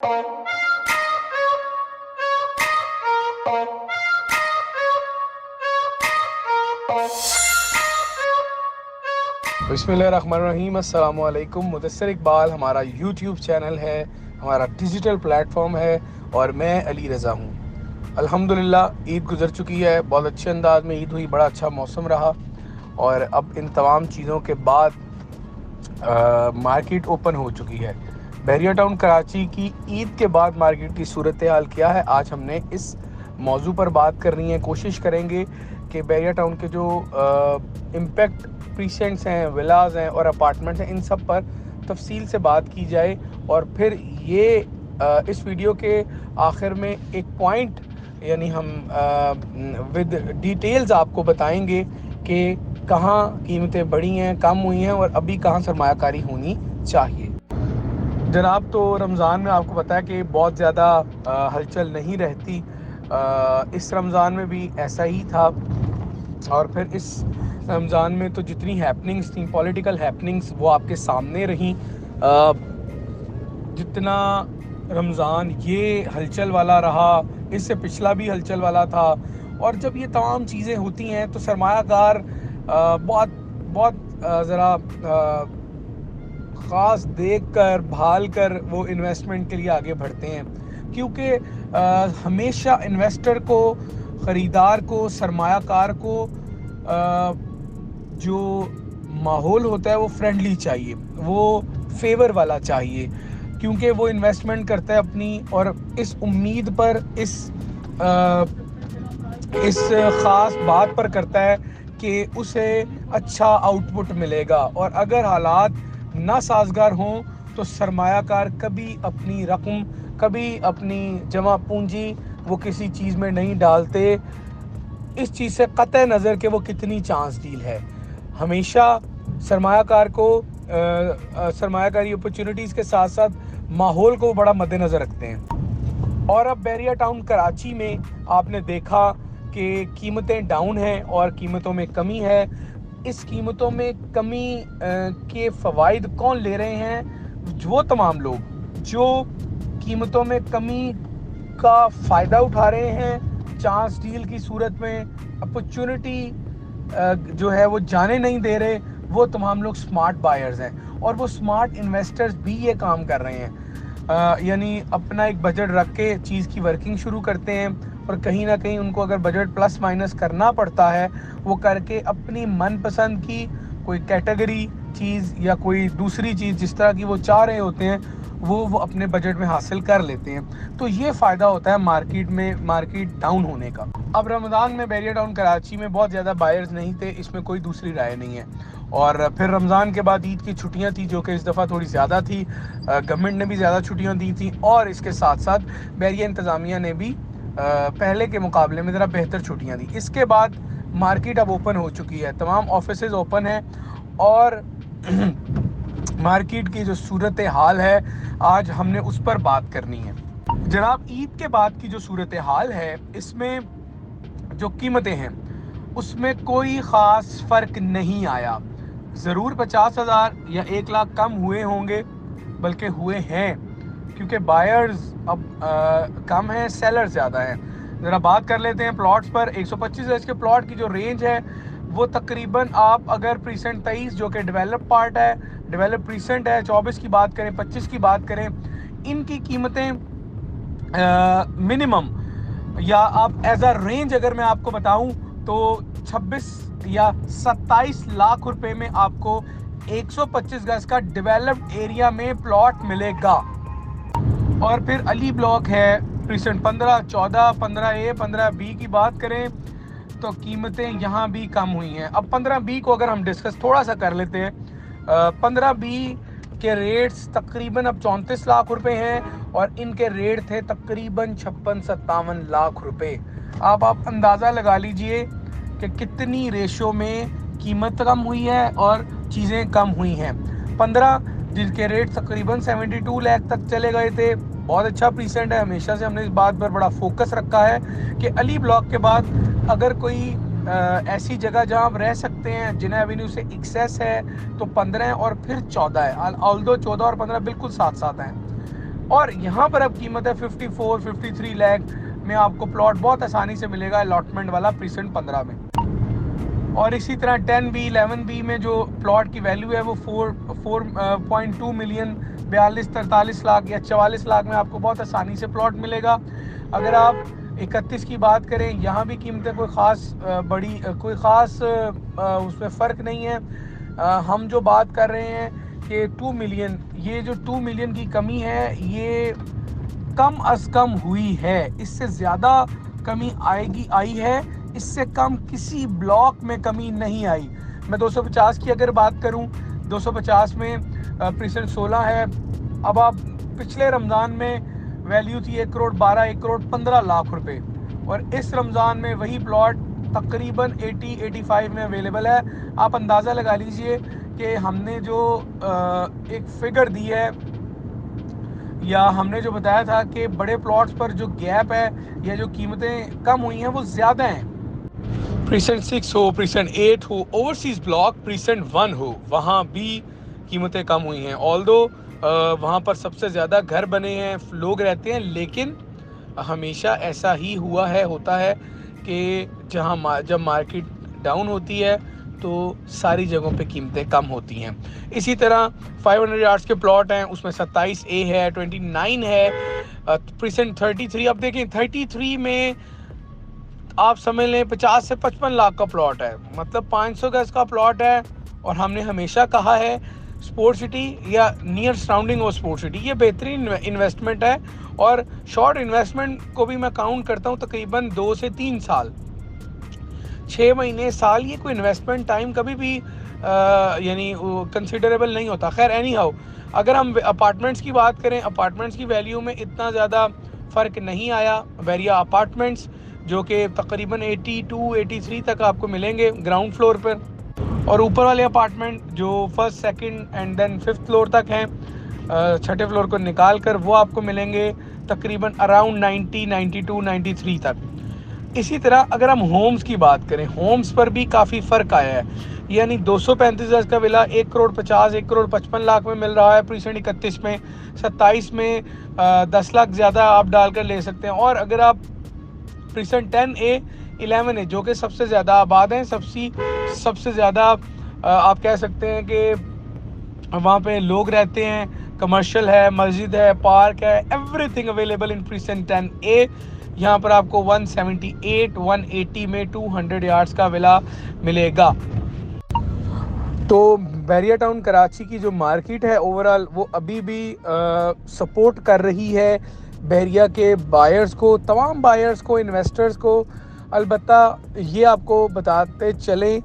बिस्मिल्लाहिर्रहमानिर्रहीम। अस्सलामु अलैकुम। मुदस्सिर इकबाल हमारा यूट्यूब चैनल है, हमारा डिजिटल प्लेटफॉर्म है और मैं अली रज़ा हूँ। अल्हम्दुलिल्लाह ईद गुज़र चुकी है, बहुत अच्छे अंदाज में ईद हुई, बड़ा अच्छा मौसम रहा। और अब इन तमाम चीज़ों के बाद मार्केट ओपन हो चुकी है। बहरिया टाउन कराची की ईद के बाद मार्केट की सूरत हाल क्या है, आज हमने इस मौजू पर बात करनी है। कोशिश करेंगे कि बहरिया टाउन के जो इम्पैक्ट प्रीसेंट्स हैं, विलाज हैं और अपार्टमेंट्स हैं, इन सब पर तफसील से बात की जाए। और फिर ये इस वीडियो के आखिर में एक पॉइंट यानी हम विद डिटेल्स आपको बताएंगे कि कहाँ कीमतें बढ़ी हैं, कम हुई हैं और अभी कहाँ सरमायाकारी होनी चाहिए। जनाब, तो रमज़ान में आपको पता है कि बहुत ज़्यादा हलचल नहीं रहती। इस रमज़ान में भी ऐसा ही था। और फिर इस रमज़ान में तो जितनी हैपनिंग्स थी, पॉलिटिकल हैपनिंग्स, वो आपके सामने रहीं। जितना रमज़ान ये हलचल वाला रहा, इससे पिछला भी हलचल वाला था। और जब ये तमाम चीज़ें होती हैं तो सरमायाकार बहुत बहुत ज़रा ख़ास देख कर भाल कर वो इन्वेस्टमेंट के लिए आगे बढ़ते हैं, क्योंकि हमेशा इन्वेस्टर को, ख़रीदार को, सरमायाकार को जो माहौल होता है वो फ्रेंडली चाहिए, वो फेवर वाला चाहिए, क्योंकि वो इन्वेस्टमेंट करता है अपनी, और इस उम्मीद पर, इस ख़ास बात पर करता है कि उसे अच्छा आउटपुट मिलेगा। और अगर हालात नासाजगार हों तो सरमायाकार कभी अपनी रकम, कभी अपनी जमा पूंजी वो किसी चीज़ में नहीं डालते, इस चीज़ से कतई नज़र कि वो कितनी चांस डील है। हमेशा सरमायाकार को सरमायाकारी अपॉर्चुनिटीज़ के साथ साथ माहौल को बड़ा मद्देनज़र रखते हैं। और अब बहरिया टाउन कराची में आपने देखा कि कीमतें डाउन हैं और कीमतों में कमी है। इस कीमतों में कमी के फ़वाइद कौन ले रहे हैं? वो तमाम लोग जो कीमतों में कमी का फ़ायदा उठा रहे हैं, चांस डील की सूरत में अपॉर्चुनिटी जो है वो जाने नहीं दे रहे, वो तमाम लोग स्मार्ट बायर्स हैं। और वो स्मार्ट इन्वेस्टर्स भी ये काम कर रहे हैं, यानी अपना एक बजट रख के चीज़ की वर्किंग शुरू करते हैं। और कहीं ना कहीं उनको अगर बजट प्लस माइनस करना पड़ता है, वो करके अपनी मनपसंद की कोई कैटेगरी चीज़ या कोई दूसरी चीज़ जिस तरह की वो चाह रहे होते हैं, वो अपने बजट में हासिल कर लेते हैं। तो ये फ़ायदा होता है मार्केट डाउन होने का। अब रमज़ान में बहरिया टाउन कराची में बहुत ज़्यादा बायर्स नहीं थे, इसमें कोई दूसरी राय नहीं है। और फिर रमज़ान के बाद ईद की छुट्टियां थी, जो कि इस दफ़ा थोड़ी ज़्यादा थी। गवर्नमेंट ने भी ज़्यादा छुट्टियां दी थी और इसके साथ साथ बहरिया इंतज़ामिया ने भी पहले के मुकाबले में ज़रा बेहतर छुट्टियां दी। इसके बाद मार्केट अब ओपन हो चुकी है, तमाम ऑफिसेज ओपन हैं और मार्केट की जो सूरत हाल है आज हमने उस पर बात करनी है। जनाब, ईद के बाद की जो सूरत हाल है, इसमें जो कीमतें हैं उसमें कोई ख़ास फ़र्क नहीं आया। ज़रूर 50,000 या 1 लाख कम हुए होंगे, बल्कि हुए हैं, क्योंकि बायर्स अब कम हैं, सेलर ज़्यादा हैं। ज़रा बात कर लेते हैं प्लॉट्स पर। 125 गज के प्लॉट की जो रेंज है वो तकरीबन, आप अगर प्रीसेंट 23 जो कि डेवलप पार्ट है, डेवलप प्रीसेंट है, 24 की बात करें, 25 की बात करें, इनकी कीमतें मिनिमम, या आप एज अ रेंज अगर मैं आपको बताऊं तो 26 या 27 लाख रुपए में आपको 125 गज का डेवलप्ड एरिया में प्लॉट मिलेगा। और फिर अली ब्लॉक है, प्रीसेंट 15, 14, 15A, 15B की बात करें तो कीमतें यहाँ भी कम हुई हैं। अब 15B को अगर हम डिस्कस थोड़ा सा कर लेते हैं, 15B के रेट्स तकरीबन अब 34 लाख रुपए हैं और इनके रेट थे तकरीबन 56-57 लाख रुपए। अब आप अंदाज़ा लगा लीजिए कि कितनी रेशो में कीमत कम हुई है और चीज़ें कम हुई हैं। 15 जिनके रेट तकरीबन 72 लाख तक चले गए थे, बहुत अच्छा प्रीसेंट है। हमेशा से हमने इस बात पर बड़ा फोकस रखा है कि अली ब्लॉक के बाद अगर कोई ऐसी जगह जहां आप रह सकते हैं, जिन्हें एवेन्यू से एक्सेस है, तो 15 और फिर 14 है। ऑल्दो 14 और 15 बिल्कुल साथ साथ हैं। और यहाँ पर अब कीमत है 54-53 लाख में आपको प्लॉट बहुत आसानी से मिलेगा अलॉटमेंट वाला प्रीसेंट 15 में। और इसी तरह 10B 11B में जो प्लॉट की वैल्यू है वो 4.2 मिलियन 42-43 लाख या 44 लाख में आपको बहुत आसानी से प्लॉट मिलेगा। अगर आप 31 की बात करें, यहाँ भी कीमतें कोई ख़ास उसमें फ़र्क नहीं है। हम जो बात कर रहे हैं कि 2 मिलियन, ये जो 2 मिलियन की कमी है ये कम अज़ कम हुई है, इससे ज़्यादा कमी आई है, इससे कम किसी ब्लॉक में कमी नहीं आई। मैं 250 की अगर बात करूं, 250 में प्रीसेंट 16 है। अब आप पिछले रमज़ान में वैल्यू थी 1 करोड़ 12, 1 करोड़ 15 लाख रुपए, और इस रमज़ान में वही प्लॉट तकरीबन 80-85 में अवेलेबल है। आप अंदाज़ा लगा लीजिए कि हमने जो एक फिगर दी है या हमने जो बताया था कि बड़े प्लॉट्स पर जो गैप है या जो कीमतें कम हुई हैं वो ज़्यादा हैं। प्रीसेंट 6 हो, प्रीसेंट 8 हो, ओवरसीज़ ब्लॉक प्रीसेंट 1 हो, वहाँ भी कीमतें कम हुई हैं। ऑल्दो वहाँ पर सबसे ज़्यादा घर बने हैं, लोग रहते हैं, लेकिन हमेशा ऐसा ही होता है कि जब मार्केट डाउन होती है तो सारी जगहों पे कीमतें कम होती हैं। इसी तरह 500 यार्ड्स के प्लॉट हैं, उसमें 27A है, 29 है, प्रीसेंट 33। अब देखें 33 में आप समझ लें 50 से 55 लाख का प्लॉट है, मतलब 500 गज का प्लॉट है। और हमने हमेशा कहा है स्पोर्ट सिटी या near surrounding of sport city ये बेहतरीन इन्वेस्टमेंट है। और शॉर्ट इन्वेस्टमेंट को भी मैं काउंट करता हूँ तकरीबन 2 से 3 साल, 6 महीने, साल, ये कोई इन्वेस्टमेंट टाइम कभी भी यानी कंसिडरेबल नहीं होता। खैर एनी हाउ, अगर हम अपार्टमेंट्स की बात करें, अपार्टमेंट्स की वैल्यू में इतना ज़्यादा फ़र्क नहीं आया। वेरिया अपार्टमेंट्स जो कि तकरीबन 82-83 तक आपको मिलेंगे ग्राउंड फ्लोर पर, और ऊपर वाले अपार्टमेंट जो first, second and then 5th floor तक हैं, छठे फ्लोर को निकाल कर वो आपको मिलेंगे तकरीबन अराउंड 90, 92, 93 तक। इसी तरह अगर हम होम्स की बात करें, होम्स पर भी काफ़ी फ़र्क आया है। यानी 235 गज का विला 1 करोड़ 50, 1 करोड़ 55 लाख में मिल रहा है प्रीसेंट 31 में। 27 में 10 लाख ज़्यादा आप डालकर ले सकते हैं। और अगर आप प्रीसेंट 10A 11A जो कि सबसे ज़्यादा आबाद हैं, सबसे ज़्यादा आप कह सकते हैं कि वहाँ पे लोग रहते हैं, कमर्शियल है, मस्जिद है, पार्क है, everything available in precinct 10A। यहाँ पर आपको 178-180 में 200 यार्ड्स का विला मिलेगा। तो बैरिया टाउन कराची की जो मार्केट है ओवरऑल वो अभी भी सपोर्ट कर रही है बैरिया के बायर्स को, तमाम बायर्स को, इन्वेस्टर्स को। अलबत्ता ये आपको बताते चलें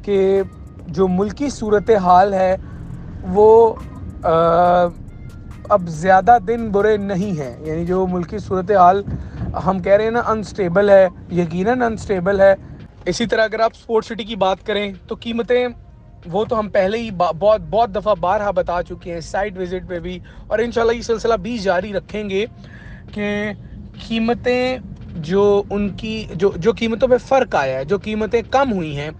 कि जो मुल्की सूरत हाल है वो अब ज़्यादा दिन बुरे नहीं हैं। यानी जो मुल्की सूरत हाल हम कह रहे हैं ना, अनस्टेबल है, यकीनन अनस्टेबल है। इसी तरह अगर आप स्पोर्ट सिटी की बात करें तो कीमतें वो तो हम पहले ही बहुत दफ़ा बारहा बता चुके हैं साइट विज़िट पे भी, और इंशाल्लाह ये सिलसिला भी जारी रखेंगे कि कीमतें जो कीमतों में फ़र्क आया है, जो कीमतें कम हुई हैं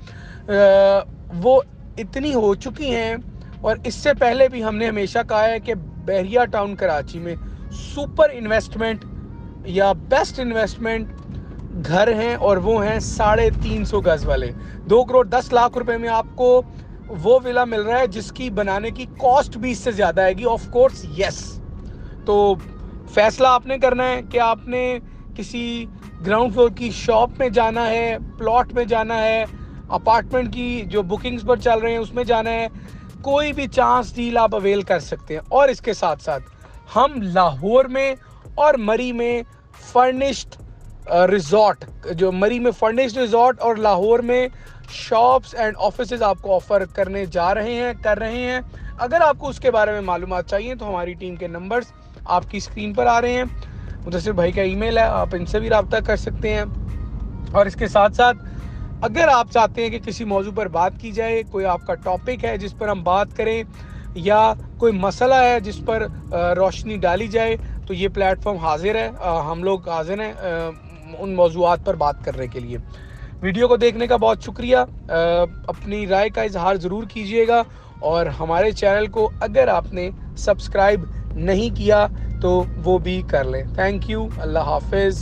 वो इतनी हो चुकी हैं। और इससे पहले भी हमने हमेशा कहा है कि बैरिया टाउन कराची में सुपर इन्वेस्टमेंट या बेस्ट इन्वेस्टमेंट घर हैं, और वो हैं 350 गज वाले। 2 करोड़ 10 लाख रुपए में आपको वो विला मिल रहा है जिसकी बनाने की कॉस्ट भी इससे ज़्यादा आएगी। ऑफ कोर्स यस, तो फैसला आपने करना है कि आपने किसी ग्राउंड फ्लोर की शॉप में जाना है, प्लॉट में जाना है, अपार्टमेंट की जो बुकिंग्स पर चल रहे हैं उसमें जाना है। कोई भी चांस डील आप अवेल कर सकते हैं। और इसके साथ साथ हम लाहौर में और मरी में फर्निश्ड रिजॉर्ट, जो मरी में फर्निश्ड रिजॉर्ट और लाहौर में शॉप्स एंड ऑफिसेज आपको ऑफर करने कर रहे हैं। अगर आपको उसके बारे में मालूमात चाहिए तो हमारी टीम के नंबर्स आपकी स्क्रीन पर आ रहे हैं। मुदस्सिर भाई का ईमेल है, आप इनसे भी रब्ता कर सकते हैं। और इसके साथ साथ अगर आप चाहते हैं कि किसी मौजू पर बात की जाए, कोई आपका टॉपिक है जिस पर हम बात करें, या कोई मसला है जिस पर रोशनी डाली जाए, तो ये प्लेटफॉर्म हाजिर है। हम लोग हाजिर हैं उन मौजूआत पर बात करने के लिए। वीडियो को देखने का बहुत शुक्रिया। अपनी राय का इजहार ज़रूर कीजिएगा, और हमारे चैनल को अगर आपने सब्सक्राइब नहीं किया तो वो भी कर लें। थैंक यू, अल्लाह हाफिज़।